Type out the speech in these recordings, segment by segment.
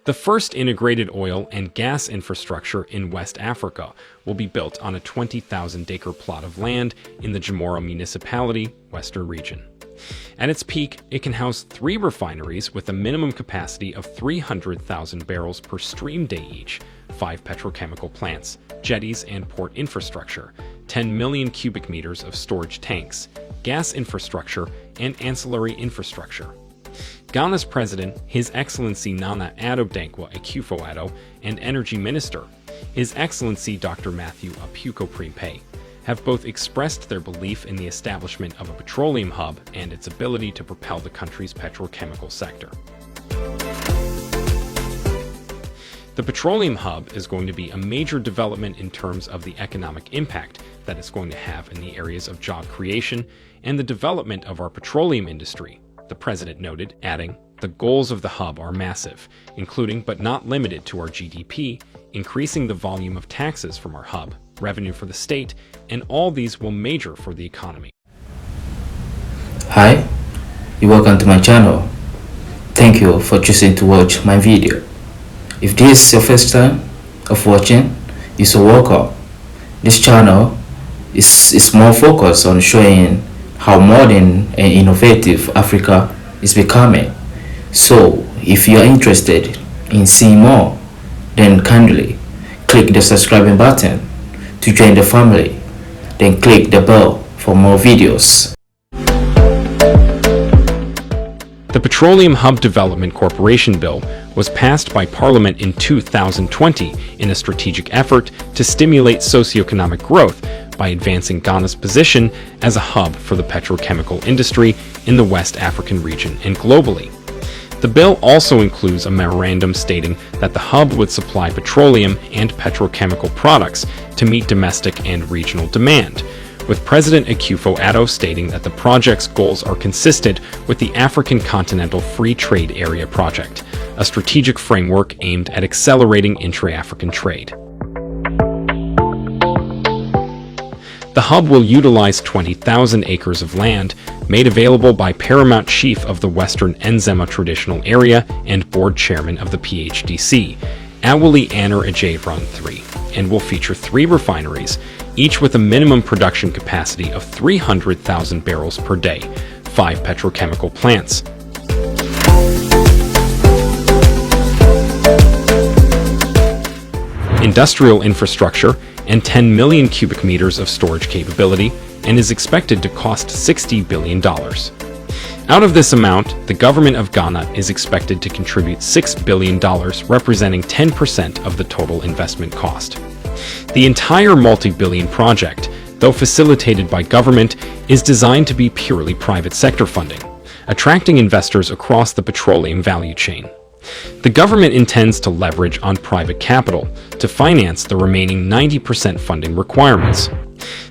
The first integrated oil and gas infrastructure in West Africa will be built on a 20,000-acre plot of land in the Jomoro Municipality, Western region. At its peak, it can house 3 refineries with a minimum capacity of 300,000 barrels per stream day each, 5 petrochemical plants, jetties and port infrastructure, 10 million cubic meters of storage tanks, gas infrastructure, and ancillary infrastructure. Ghana's president, His Excellency Nana Addo Dankwa Akufo-Addo, and Energy Minister, His Excellency Dr. Mathew Opuko, have both expressed their belief in the establishment of a petroleum hub and its ability to propel the country's petrochemical sector. The petroleum hub is going to be a major development in terms of the economic impact that it's going to have in the areas of job creation and the development of our petroleum industry, the president noted, adding, "The goals of the hub are massive, including but not limited to our GDP, increasing the volume of taxes from our hub, revenue for the state, and all these will major for the economy." Hi, you're welcome to my channel. Thank you for choosing to watch my video. If this is your first time of watching, you're so welcome. This channel is more focused on showing how modern and innovative Africa is becoming. So if you are interested in seeing more, then kindly click the subscribing button to join the family, then click the bell for more videos. The Petroleum Hub Development Corporation Bill was passed by Parliament in 2020 in a strategic effort to stimulate socioeconomic growth by advancing Ghana's position as a hub for the petrochemical industry in the West African region and globally. The bill also includes a memorandum stating that the hub would supply petroleum and petrochemical products to meet domestic and regional demand, with President Akufo-Addo stating that the project's goals are consistent with the African Continental Free Trade Area Project, a strategic framework aimed at accelerating intra-African trade. The hub will utilize 20,000 acres of land made available by Paramount Chief of the Western Nzema Traditional Area and Board Chairman of the PHDC, Awuli Anar Ajay-Run III, and will feature 3 refineries, each with a minimum production capacity of 300,000 barrels per day, 5 petrochemical plants, industrial infrastructure, and 10 million cubic meters of storage capability, and is expected to cost $60 billion. Out of this amount, the government of Ghana is expected to contribute $6 billion, representing 10% of the total investment cost. The entire multi-billion project, though facilitated by government, is designed to be purely private sector funding, attracting investors across the petroleum value chain. The government intends to leverage on private capital to finance the remaining 90% funding requirements.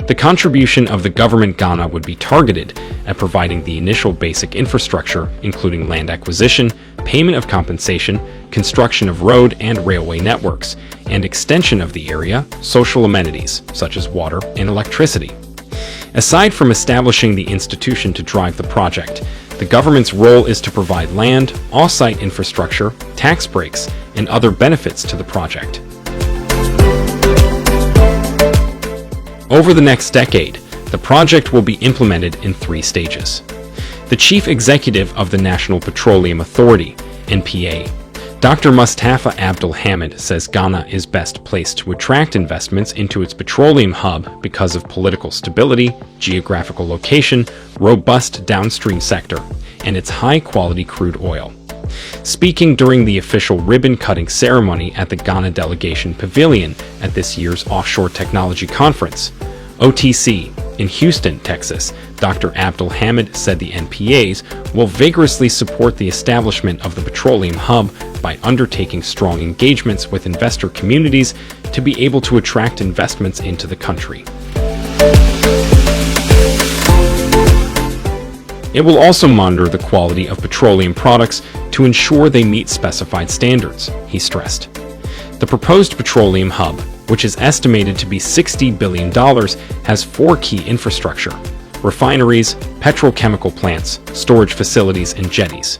The contribution of the government Ghana would be targeted at providing the initial basic infrastructure, including land acquisition, payment of compensation, construction of road and railway networks, and extension of the area, social amenities such as water and electricity. Aside from establishing the institution to drive the project, the government's role is to provide land, off-site infrastructure, tax breaks, and other benefits to the project. Over the next decade, the project will be implemented in 3 stages. The Chief Executive of the National Petroleum Authority, NPA, Dr. Mustafa Abdul Hamid, says Ghana is best placed to attract investments into its petroleum hub because of political stability, geographical location, robust downstream sector, and its high-quality crude oil. Speaking during the official ribbon-cutting ceremony at the Ghana Delegation Pavilion at this year's Offshore Technology Conference, OTC, in Houston, Texas, Dr. Abdul Hamid said the NPAs will vigorously support the establishment of the petroleum hub by undertaking strong engagements with investor communities to be able to attract investments into the country. It will also monitor the quality of petroleum products to ensure they meet specified standards, he stressed. The proposed petroleum hub, which is estimated to be $60 billion, has 4 key infrastructure: refineries, petrochemical plants, storage facilities, and jetties.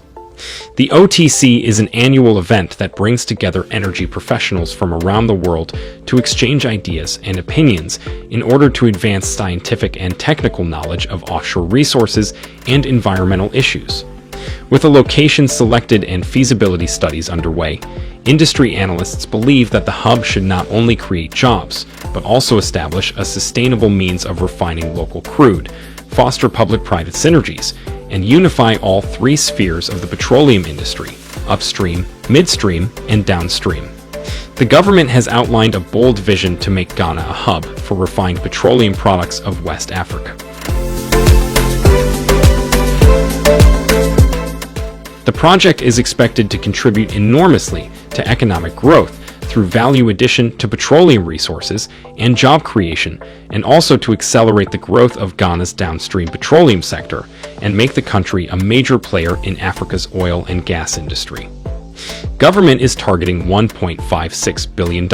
The OTC is an annual event that brings together energy professionals from around the world to exchange ideas and opinions in order to advance scientific and technical knowledge of offshore resources and environmental issues. With a location selected and feasibility studies underway, industry analysts believe that the hub should not only create jobs, but also establish a sustainable means of refining local crude, foster public-private synergies, and unify all three spheres of the petroleum industry: upstream, midstream, and downstream. The government has outlined a bold vision to make Ghana a hub for refined petroleum products of West Africa. The project is expected to contribute enormously to economic growth through value addition to petroleum resources and job creation, and also to accelerate the growth of Ghana's downstream petroleum sector and make the country a major player in Africa's oil and gas industry. Government is targeting $1.56 billion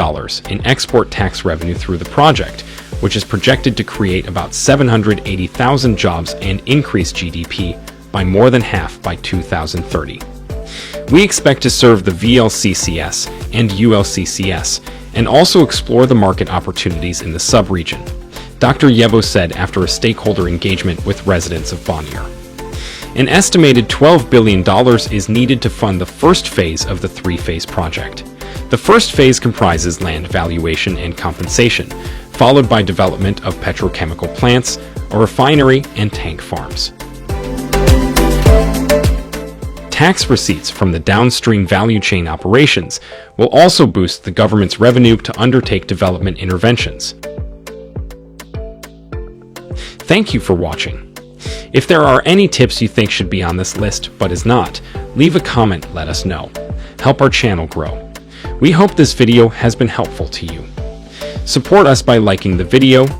in export tax revenue through the project, which is projected to create about 780,000 jobs and increase GDP by more than half by 2030. We expect to serve the VLCCS and ULCCS and also explore the market opportunities in the sub-region, Dr. Yebo said after a stakeholder engagement with residents of Bonnier. An estimated $12 billion is needed to fund the first phase of the three-phase project. The first phase comprises land valuation and compensation, followed by development of petrochemical plants, a refinery, and tank farms. Tax receipts from the downstream value chain operations will also boost the government's revenue to undertake development interventions. Thank you for watching. If there are any tips you think should be on this list but is not, leave a comment, let us know. Help our channel grow. We hope this video has been helpful to you. Support us by liking the video,